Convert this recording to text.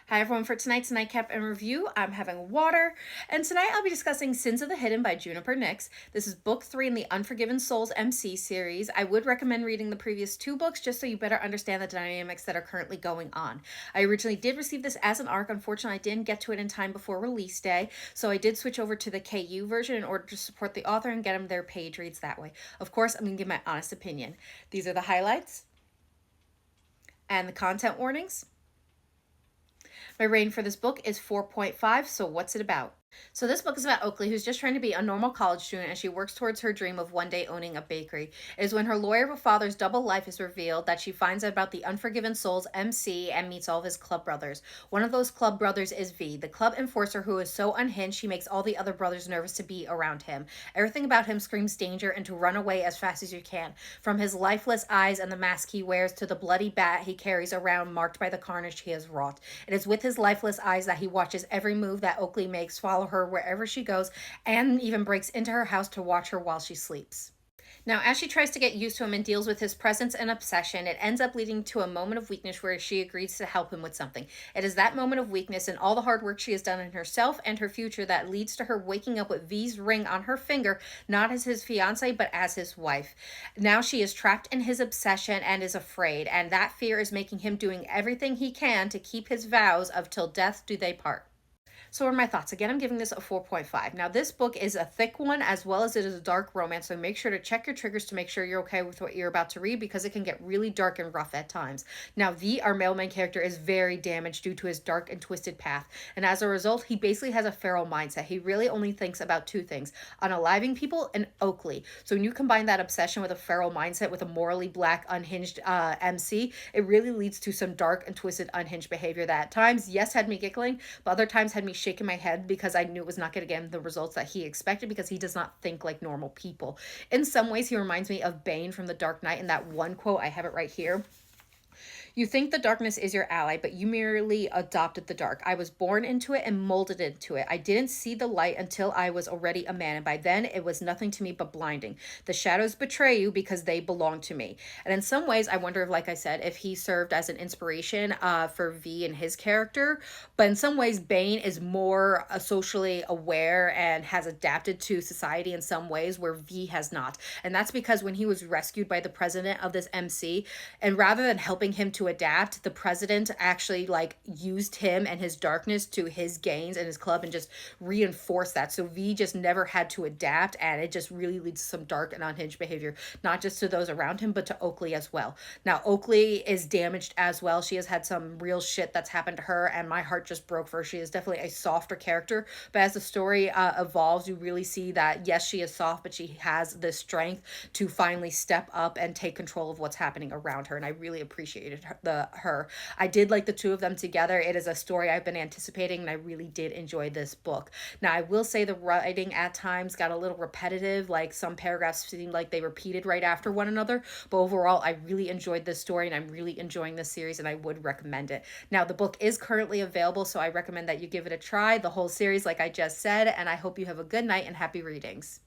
Hi everyone, for tonight's Nightcap and review, I'm having water, and tonight I'll be discussing Sins of the Hidden by Juniper Nyx. This is book 3 in the Unforgiven Souls MC series. I would recommend reading the previous 2 books just so you better understand the dynamics that are currently going on. I originally did receive this as an ARC. Unfortunately, I didn't get to it in time before release day, so I did switch over to the KU version in order to support the author and get them their page reads that way. Of course, I'm going to give my honest opinion. These are the highlights and the content warnings. My rating for this book is 4.5, so what's it about? So this book is about Oakley, who's just trying to be a normal college student as she works towards her dream of one day owning a bakery. It is when her lawyer of a father's double life is revealed that she finds out about the Unforgiven Souls MC and meets all of his club brothers. One of those club brothers is V, the club enforcer who is so unhinged she makes all the other brothers nervous to be around him. Everything about him screams danger and to run away as fast as you can. From his lifeless eyes and the mask he wears to the bloody bat he carries around marked by the carnage he has wrought. It is with his lifeless eyes that he watches every move that Oakley makes follow her wherever she goes, and even breaks into her house to watch her while she sleeps. Now, as she tries to get used to him and deals with his presence and obsession, it ends up leading to a moment of weakness where she agrees to help him with something. It is that moment of weakness and all the hard work she has done in herself and her future that leads to her waking up with V's ring on her finger, not as his fiance, but as his wife. Now she is trapped in his obsession and is afraid, and that fear is making him doing everything he can to keep his vows of till death do they part. So what are my thoughts? Again, I'm giving this a 4.5. Now, this book is a thick one as well as it is a dark romance, so make sure to check your triggers to make sure you're okay with what you're about to read because it can get really dark and rough at times. Now, V, our mailman character, is very damaged due to his dark and twisted path, and as a result, he basically has a feral mindset. He really only thinks about 2 things, unaliving people and Oakley. So when you combine that obsession with a feral mindset with a morally black, unhinged MC, it really leads to some dark and twisted, unhinged behavior that at times, yes, had me giggling, but other times had me shaking my head because I knew it was not going to get him the results that he expected because he does not think like normal people. In some ways, he reminds me of Bane from The Dark Knight in that one quote. I have it right here. You think the darkness is your ally, but you merely adopted the dark. I was born into it and molded into it. I didn't see the light until I was already a man, and by then it was nothing to me but blinding. The shadows betray you because they belong to me. And in some ways, I wonder if, like I said, if he served as an inspiration for V and his character. But in some ways, Bane is more socially aware and has adapted to society in some ways where V has not. And that's because when he was rescued by the president of this MC, and rather than helping him to adapt, the president actually used him and his darkness to his gains and his club and just reinforced that. So V just never had to adapt, and it just really leads to some dark and unhinged behavior, not just to those around him, but to Oakley as well. Now, Oakley is damaged as well. She has had some real shit that's happened to her, and my heart just broke for her. She is definitely a softer character, but as the story evolves, you really see that, yes, she is soft, but she has the strength to finally step up and take control of what's happening around her, and I really appreciated her. I did like the 2 of them together. It is a story I've been anticipating, and I really did enjoy this book. Now, I will say the writing at times got a little repetitive, like some paragraphs seemed like they repeated right after one another, but overall, I really enjoyed this story, and I'm really enjoying this series, and I would recommend it. Now, the book is currently available, so I recommend that you give it a try, the whole series, like I just said, and I hope you have a good night and happy readings.